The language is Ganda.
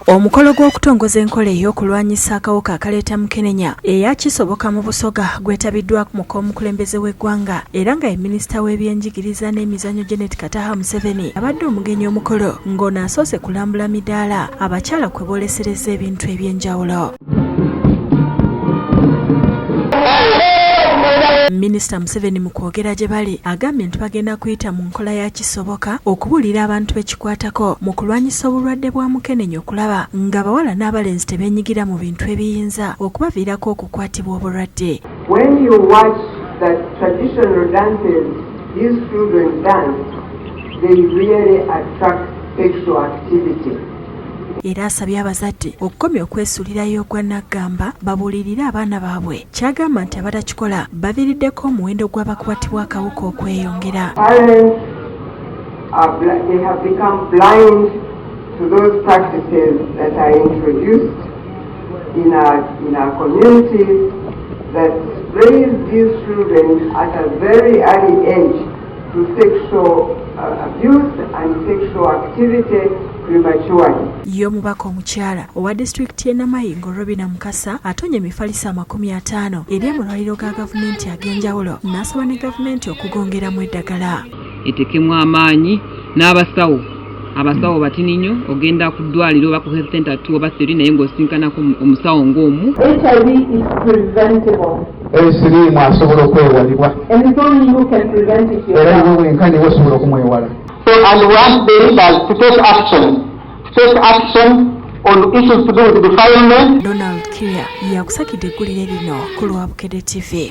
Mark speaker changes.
Speaker 1: Omukolo gw'okutongoza enkola ey'okulwanyisa akawuka akaleeta mukenenya eyakisoboka mu Busoga gwetabiddwa mu k'omukulembeze w'eggwanga era nga ye minisita w'ebyenjigiriza n'emizannyo Janet Kataha Museveni abadde omugenyi omukolo ng'ono asoose kulambula midaala abakyala kwe boolesereza ebintu eby'enjawulo. Minisita Museveni mu kwogera gye bali agambye nti bagenda kuyita mu nkola ya kisoboka okubuulira abantu bekikwatako mu kulwanyisa obulwadde bwa mukenenya okulaba ng'abawala n'abalenzi tebeenyigira mu bintu ebiyinza okubaviirako okukwatibwa obulwadde.
Speaker 2: When you watch the traditional dances these children dance, they really attract sexual activity.
Speaker 1: Era asabye abazadde okukomya okwesuulirayo ogwa naggamba babuulirire abaana baabwe kyagamba nti abatakikola baviiriddeko omuwendo gw'abakwatibwa akawuka okweyongera.
Speaker 2: Parents they have become blind to those practices that are introduced in our communities that raise these children at a very early age to sexual abuse and sexual activity prematurely.
Speaker 1: Y'omubaka omukyala owa disitulikiti y'e Namayingo Robina Mukasa atonye emifaliso 50 eri amalwaliro ga gavumenti ag'enjawulo n'asaba ne gavumenti okugongeramu eddagala.
Speaker 3: Etekemu amaanyi n'abasawo abasawo batini nnyo ogenda ku ddwaliro oba ku health center 2 oba 3 naye ng'osinkanako omusawo ng'omu.
Speaker 2: HIV is preventable.
Speaker 4: Esirimu asobola okwewalibwa.
Speaker 2: And it's only you can prevent it yourself.
Speaker 4: Era niwe wenkani osobola okumwewala.
Speaker 2: So and we want the leaders to take action on issues to do with defilement.
Speaker 1: Donald Kiria yakusakidde eggulire lino ku lwa Bukedde TV.